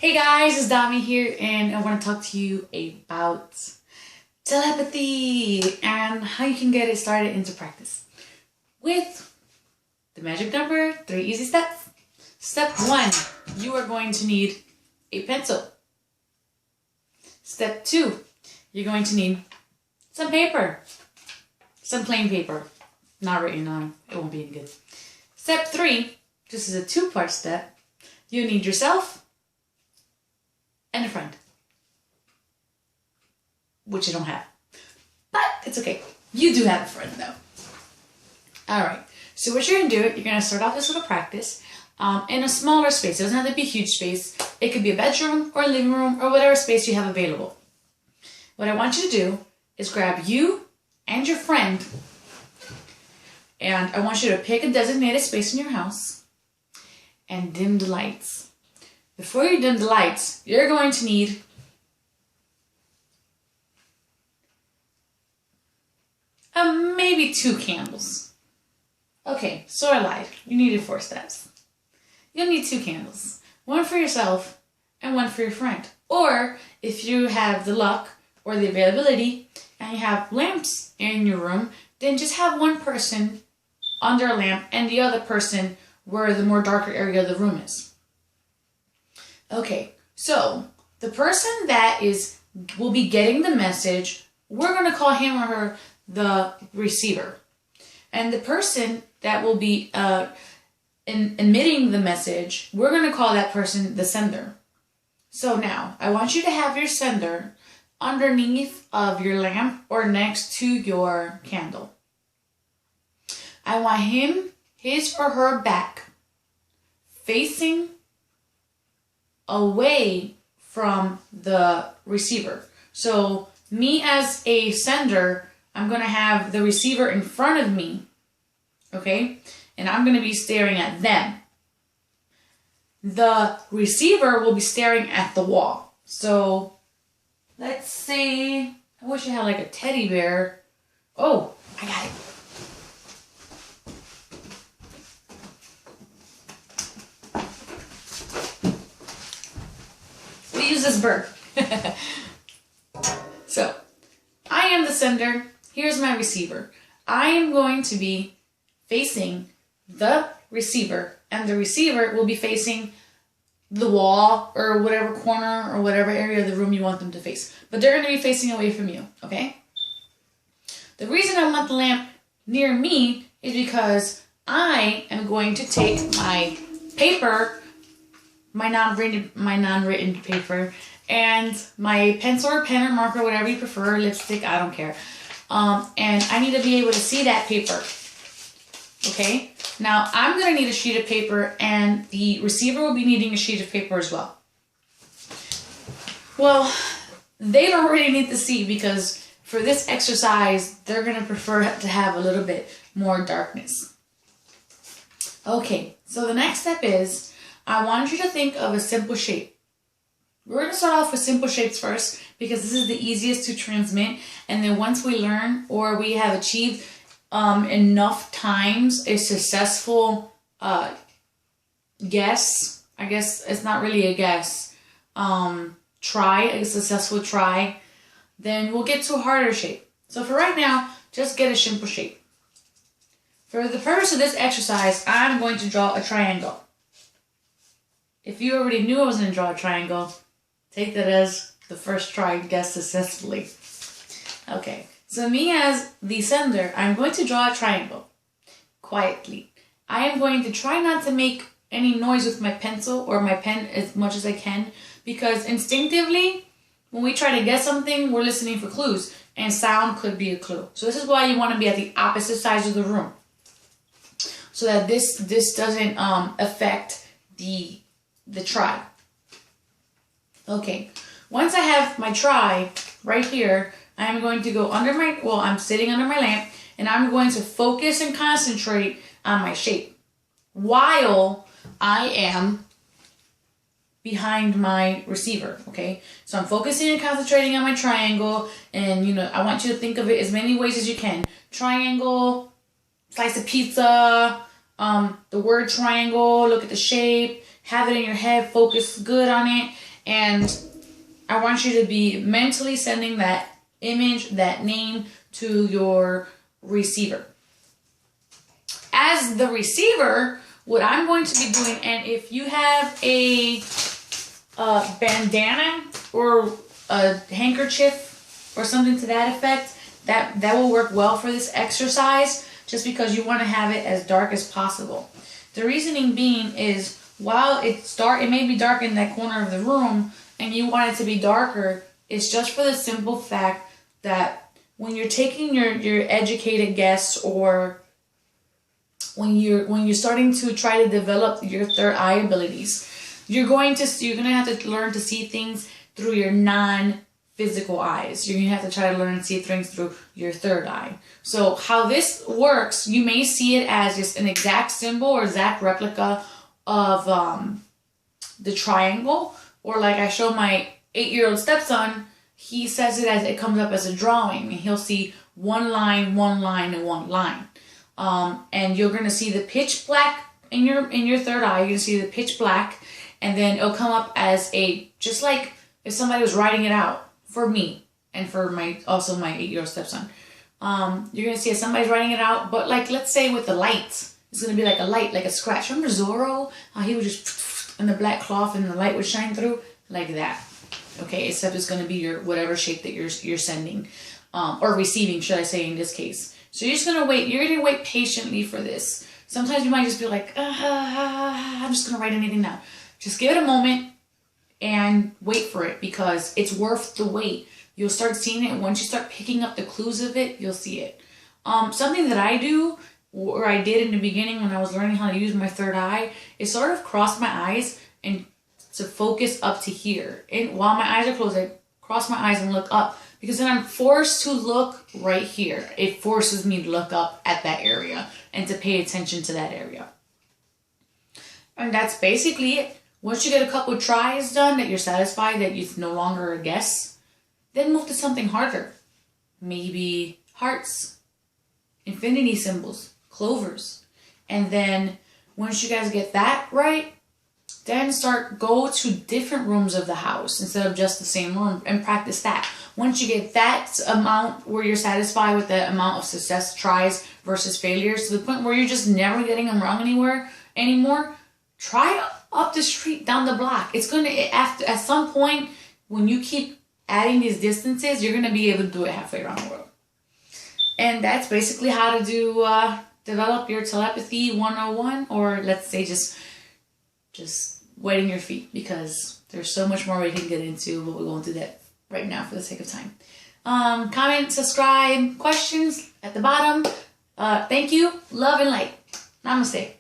Hey guys, it's Dami here, and I want to talk to you about telepathy and how you can get it started into practice with the magic number 3 easy steps. Step 1, you are going to need a pencil. Step 2, you're going to need some paper, some plain paper, not written on, it won't be any good. Step 3, this is a 2-part step, you need yourself and a friend, which you don't have, but it's okay. You do have a friend though. All right. So what you're gonna do? You're gonna start off this little practice in a smaller space. It doesn't have to be a huge space. It could be a bedroom or a living room or whatever space you have available. What I want you to do is grab you and your friend, and I want you to pick a designated space in your house and dim the lights. Before you dim the lights, you're going to need maybe 2 candles. Okay, so I lied. You needed 4 steps. You'll need 2 candles. 1 for yourself and 1 for your friend. Or if you have the luck or the availability and you have lamps in your room, then just have one person under a lamp and the other person where the more darker area of the room is. Okay, so the person that will be getting the message, we're going to call him or her the receiver. And the person that will be emitting the message, we're going to call that person the sender. So now, I want you to have your sender underneath of your lamp or next to your candle. I want his or her back facing away from the receiver. So me as a sender, I'm going to have the receiver in front of me, okay? And I'm going to be staring at them. The receiver will be staring at the wall. So let's say, I wish I had like a teddy bear. Oh, I got it. Use this bird. So, I am the sender. Here's my receiver. I am going to be facing the receiver, and the receiver will be facing the wall or whatever corner or whatever area of the room you want them to face. But they're going to be facing away from you, okay? The reason I want the lamp near me is because I am going to take my paper, my non-written paper, and my pencil or pen or marker, whatever you prefer, lipstick, I don't care. And I need to be able to see that paper. Okay? Now, I'm going to need a sheet of paper, and the receiver will be needing a sheet of paper as well. Well, they don't really need to see because for this exercise, they're going to prefer to have a little bit more darkness. Okay, so the next step is, I want you to think of a simple shape. We're going to start off with simple shapes first because this is the easiest to transmit. And then once we learn or we have achieved enough times a successful guess, I guess it's not really a guess, a successful try, then we'll get to a harder shape. So for right now, just get a simple shape. For the purpose of this exercise, I'm going to draw a triangle. If you already knew I was going to draw a triangle, take that as the first try guess successfully. Okay, so me as the sender, I'm going to draw a triangle quietly. I am going to try not to make any noise with my pencil or my pen as much as I can because instinctively, when we try to guess something, we're listening for clues and sound could be a clue. So this is why you want to be at the opposite sides of the room so that this doesn't affect the try. Okay, once I have my try right here, I'm going to go I'm sitting under my lamp, and I'm going to focus and concentrate on my shape while I am behind my receiver, okay? So I'm focusing and concentrating on my triangle, and I want you to think of it as many ways as you can. Triangle, slice of pizza, the word triangle, look at the shape, have it in your head, focus good on it, And I want you to be mentally sending that image, that name to your receiver. As the receiver, what I'm going to be doing, and if you have a bandana or a handkerchief or something to that effect, that will work well for this exercise, just because you want to have it as dark as possible. The reasoning being is, while it's dark, it may be dark in that corner of the room, and you want it to be darker, it's just for the simple fact that when you're taking your educated guess, or when you're starting to try to develop your third eye abilities, you're gonna have to learn to see things through your non-physical eyes. You're gonna have to try to learn to see things through your third eye. So how this works, you may see it as just an exact symbol or exact replica of the triangle, or like I showed my 8-year-old stepson, he says it as it comes up as a drawing, and he'll see one line, and one line. And you're gonna see the pitch black in your third eye. You're gonna see the pitch black, and then it'll come up as just like if somebody was writing it out for me and for my 8-year-old stepson. You're gonna see if somebody's writing it out, but like, let's say with the lights, it's gonna be like a light, like a scratch. Remember Zorro? How he would just in the black cloth and the light would shine through, like that. Okay, except it's gonna be your whatever shape that you're sending, or receiving, should I say, in this case. So you're just gonna wait. You're gonna wait patiently for this. Sometimes you might just be like, I'm just gonna write anything down. Just give it a moment and wait for it, because it's worth the wait. You'll start seeing it, and once you start picking up the clues of it, you'll see it. Something that I do, or I did in the beginning when I was learning how to use my third eye, is sort of cross my eyes and to focus up to here. And while my eyes are closed, I cross my eyes and look up, because then I'm forced to look right here. It forces me to look up at that area and to pay attention to that area. And that's basically it. Once you get a couple tries done, that you're satisfied that it's no longer a guess, then move to something harder. Maybe hearts, infinity symbols, clovers. And then once you guys get that right, then go to different rooms of the house instead of just the same room and practice that. Once you get that amount where you're satisfied with the amount of success, tries versus failures, to the point where you're just never getting them wrong anymore, try up the street, down the block. It's gonna, at some point, when you keep adding these distances, you're gonna be able to do it halfway around the world. And that's basically how to develop your telepathy 101, or let's say just wetting your feet, because there's so much more we can get into, but we won't do that right now for the sake of time. Comment, subscribe, questions at the bottom. Thank you, love and light. Namaste.